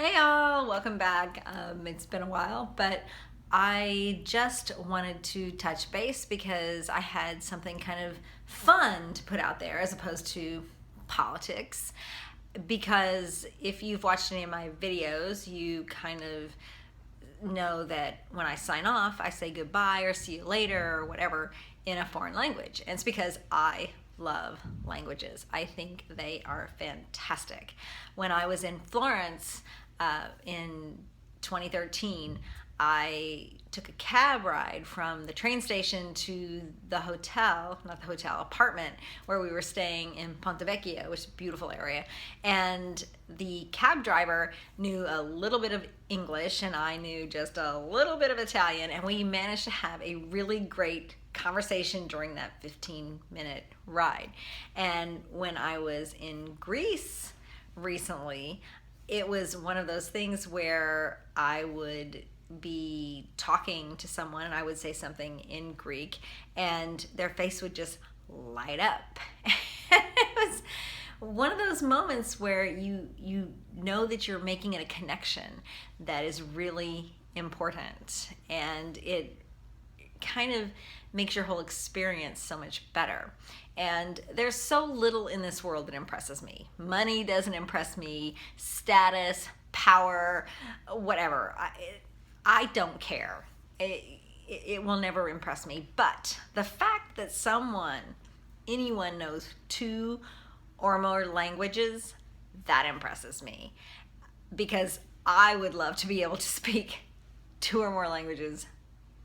Hey all, welcome back. It's been a while, but I just wanted to touch base because I had something kind of fun to put out there as opposed to politics. Because if you've watched any of my videos, you kind of know that when I sign off, I say goodbye or see you later or whatever in a foreign language. And it's because I love languages. I think they are fantastic. When I was in Florence in 2013, I took a cab ride from the train station to the hotel, not the hotel, apartment where we were staying in Ponte Vecchio, which is a beautiful area. And the cab driver knew a little bit of English and I knew just a little bit of Italian, and we managed to have a really great conversation during that 15-minute ride. And when I was in Greece recently, it was one of those things where I would be talking to someone and I would say something in Greek and their face would just light up. It was one of those moments where you know that you're making a connection that is really important, and it kind of makes your whole experience so much better. And there's so little in this world that impresses me. Money doesn't impress me, status, power, whatever. I don't care. It will never impress me. But the fact that anyone knows two or more languages, that impresses me. Because I would love to be able to speak two or more languages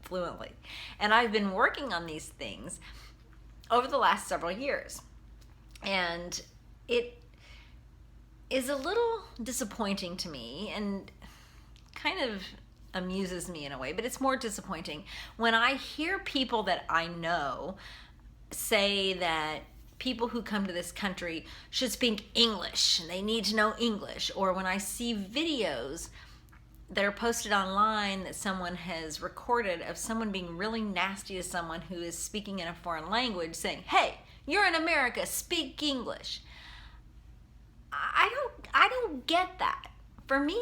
fluently. And I've been working on these things over the last several years. And it is a little disappointing to me and kind of amuses me in a way, but it's more disappointing when I hear people that I know say that people who come to this country should speak English and they need to know English, or when I see videos that are posted online that someone has recorded of someone being really nasty to someone who is speaking in a foreign language, saying, "Hey, you're in America, speak English." I don't get that. For me,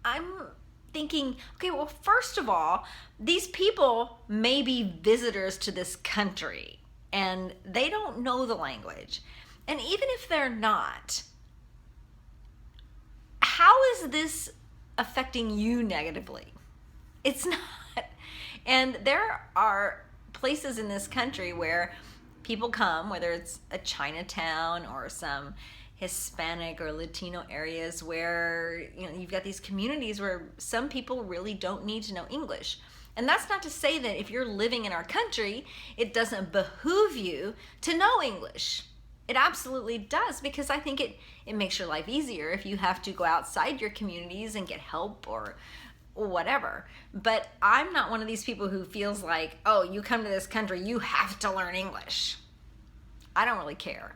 I'm thinking, okay, well, first of all, these people may be visitors to this country and they don't know the language. And even if they're not, how is this affecting you negatively? It's not. And there are places in this country where people come, whether it's a Chinatown or some Hispanic or Latino areas, where you've got these communities where some people really don't need to know English. And that's not to say that if you're living in our country, it doesn't behoove you to know English. It absolutely does, because I think it makes your life easier if you have to go outside your communities and get help or whatever. But I'm not one of these people who feels like, oh, you come to this country, you have to learn English. I don't really care.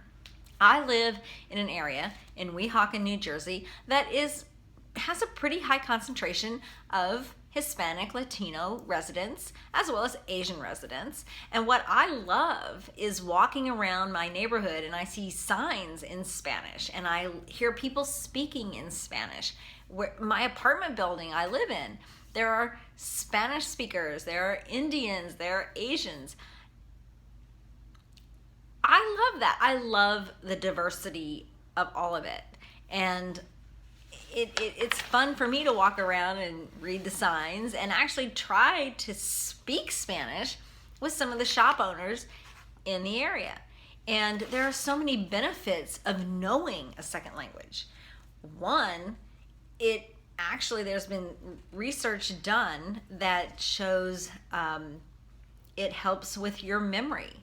I live in an area in Weehawken, New Jersey that has a pretty high concentration of Hispanic, Latino residents, as well as Asian residents. And what I love is walking around my neighborhood and I see signs in Spanish and I hear people speaking in Spanish. My apartment building I live in, there are Spanish speakers, there are Indians, there are Asians. I love that. I love the diversity of all of it. And it's fun for me to walk around and read the signs and actually try to speak Spanish with some of the shop owners in the area. And there are so many benefits of knowing a second language. One, there's been research done that shows it helps with your memory.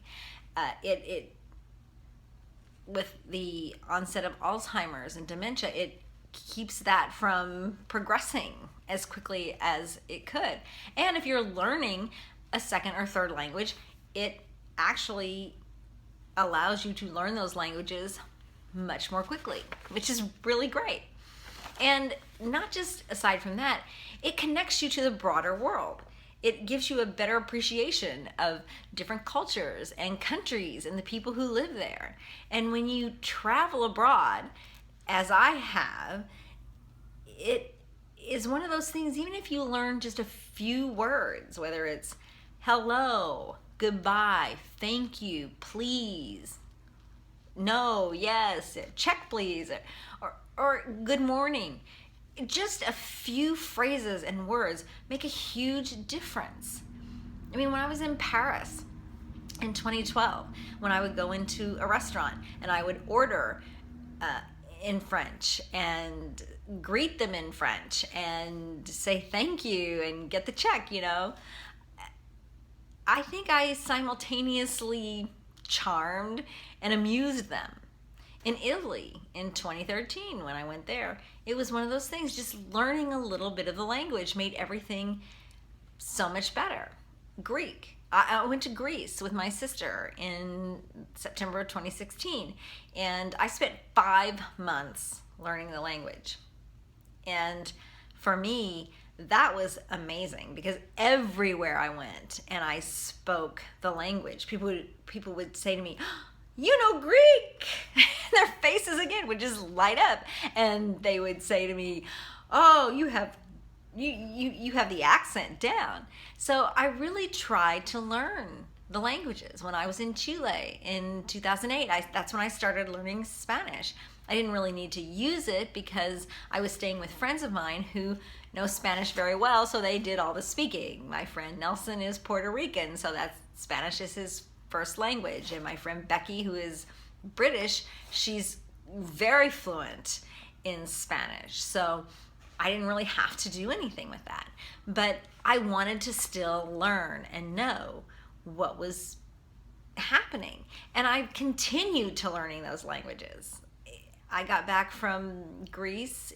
With the onset of Alzheimer's and dementia, it keeps that from progressing as quickly as it could. And if you're learning a second or third language, it actually allows you to learn those languages much more quickly, which is really great. And not just aside from that, it connects you to the broader world. It gives you a better appreciation of different cultures and countries and the people who live there. And when you travel abroad, as I have, it is one of those things, even if you learn just a few words, whether it's hello, goodbye, thank you, please, no, yes, check please, or good morning. Just a few phrases and words make a huge difference. I mean, when I was in Paris in 2012, when I would go into a restaurant and I would order in French and greet them in French and say thank you and get the check, I think I simultaneously charmed and amused them. In Italy in 2013, when I went there, it was one of those things, just learning a little bit of the language made everything so much better. Greek. I went to Greece with my sister in September of 2016, and I spent 5 months learning the language. And for me, that was amazing because everywhere I went and I spoke the language, people would say to me, you know Greek. Their faces again would just light up, and they would say to me, oh, you have the accent down. So I really tried to learn the languages. When I was in Chile in 2008, that's when I started learning Spanish. I didn't really need to use it because I was staying with friends of mine who know Spanish very well, so they did all the speaking. My friend Nelson is Puerto Rican, so Spanish is his first language. And my friend Becky, who is British, she's very fluent in Spanish. So I didn't really have to do anything with that. But I wanted to still learn and know what was happening. And I continued to learning those languages. I got back from Greece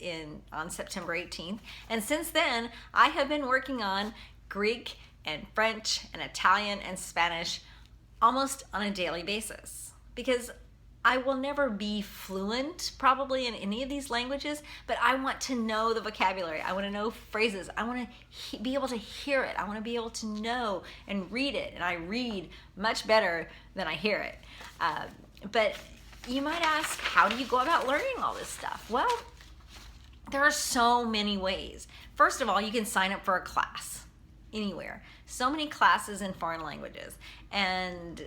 on September 18th. And since then, I have been working on Greek and French and Italian and Spanish almost on a daily basis, because I will never be fluent probably in any of these languages, but I want to know the vocabulary. I want to know phrases. I want to be able to hear it. I want to be able to know and read it. And I read much better than I hear it. But you might ask, how do you go about learning all this stuff? Well, there are so many ways. First of all, you can sign up for a class anywhere. So many classes in foreign languages, and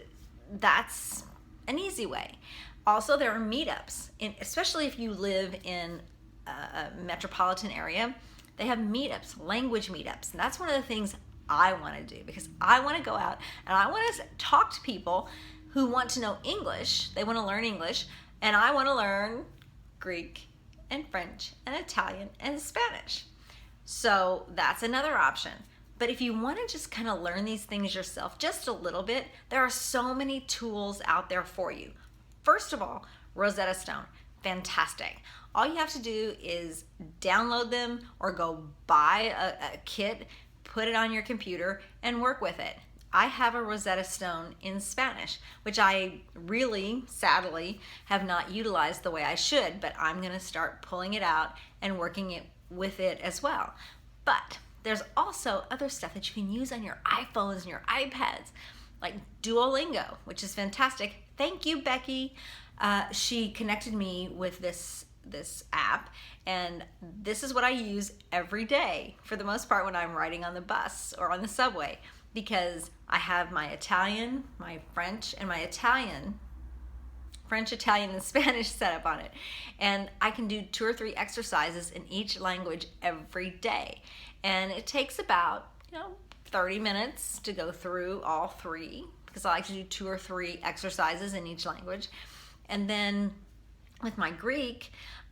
that's an easy way. Also, there are meetups, especially if you live in a metropolitan area. They have meetups, language meetups, and that's one of the things I want to do, because I want to go out and I want to talk to people who want to know English. They want to learn English, and I want to learn Greek and French and Italian and Spanish. So that's another option. But if you want to just kind of learn these things yourself just a little bit, there are so many tools out there for you. First of all, Rosetta Stone, fantastic. All you have to do is download them or go buy a kit, put it on your computer, and work with it. I have a Rosetta Stone in Spanish, which I really, sadly, have not utilized the way I should, but I'm going to start pulling it out and working with it as well. But there's also other stuff that you can use on your iPhones and your iPads, like Duolingo, which is fantastic. Thank you, Becky. She connected me with this app, and this is what I use every day for the most part when I'm riding on the bus or on the subway, because I have my Italian, my French, and my French, Italian, and Spanish set up on it. And I can do 2 or 3 exercises in each language every day. And it takes about, 30 minutes to go through all 3, because I like to do 2 or 3 exercises in each language. And then with my Greek,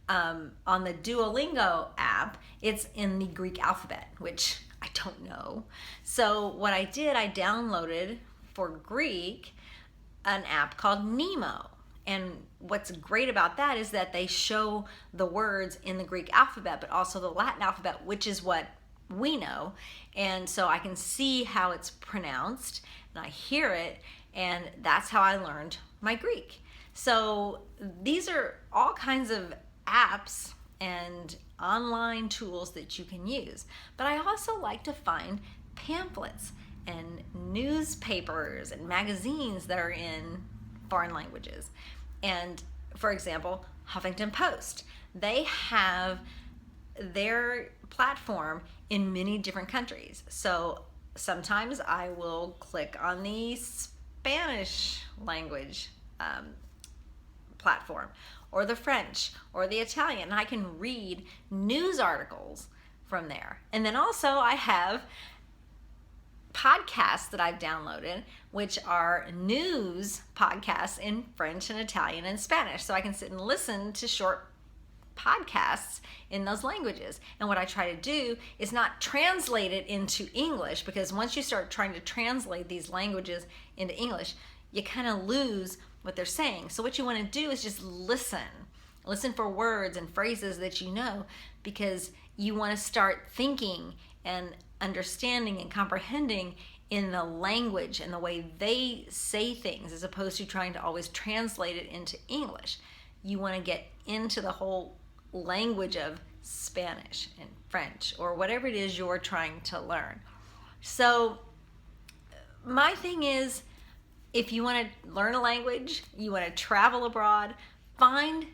on the Duolingo app, it's in the Greek alphabet, which I don't know. So what I did, I downloaded for Greek an app called Nemo. And what's great about that is that they show the words in the Greek alphabet, but also the Latin alphabet, which is what we know. And so I can see how it's pronounced, and I hear it, and that's how I learned my Greek. So these are all kinds of apps and online tools that you can use. But I also like to find pamphlets and newspapers and magazines that are in foreign languages. And for example, Huffington Post, they have their platform in many different countries. So sometimes I will click on the Spanish language platform, or the French, or the Italian, and I can read news articles from there. And then also I have podcasts that I've downloaded, which are news podcasts in French and Italian and Spanish. So I can sit and listen to short podcasts in those languages. And what I try to do is not translate it into English, because once you start trying to translate these languages into English, you kind of lose what they're saying. So what you want to do is just listen for words and phrases that you know, because you want to start thinking and understanding and comprehending in the language and the way they say things, as opposed to trying to always translate it into English. You want to get into the whole language of Spanish and French, or whatever it is you're trying to learn. So my thing is, if you want to learn a language, you want to travel abroad, find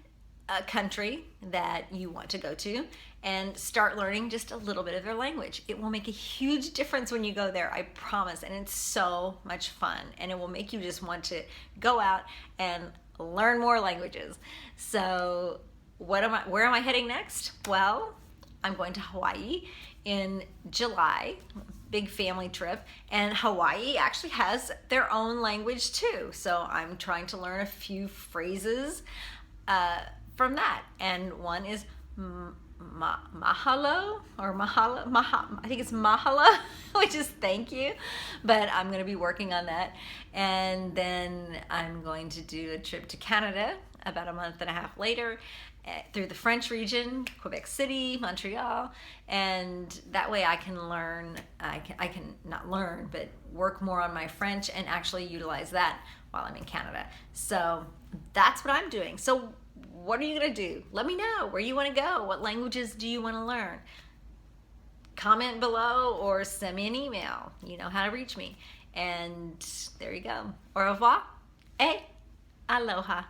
a country that you want to go to and start learning just a little bit of their language. It will make a huge difference when you go there, I promise. And it's so much fun, and it will make you just want to go out and learn more languages. So where am I heading next? Well, I'm going to Hawaii in July, big family trip, and Hawaii actually has their own language too. So I'm trying to learn a few phrases from that. And one is mahalo, or mahala, I think it's mahala, which is thank you, but I'm going to be working on that. And then I'm going to do a trip to Canada about a month and a half later, through the French region, Quebec City, Montreal, and that way I can learn, I can not learn, but work more on my French and actually utilize that while I'm in Canada. So that's what I'm doing. So what are you gonna do? Let me know where you wanna go. What languages do you wanna learn? Comment below or send me an email. You know how to reach me. And there you go. Au revoir et aloha.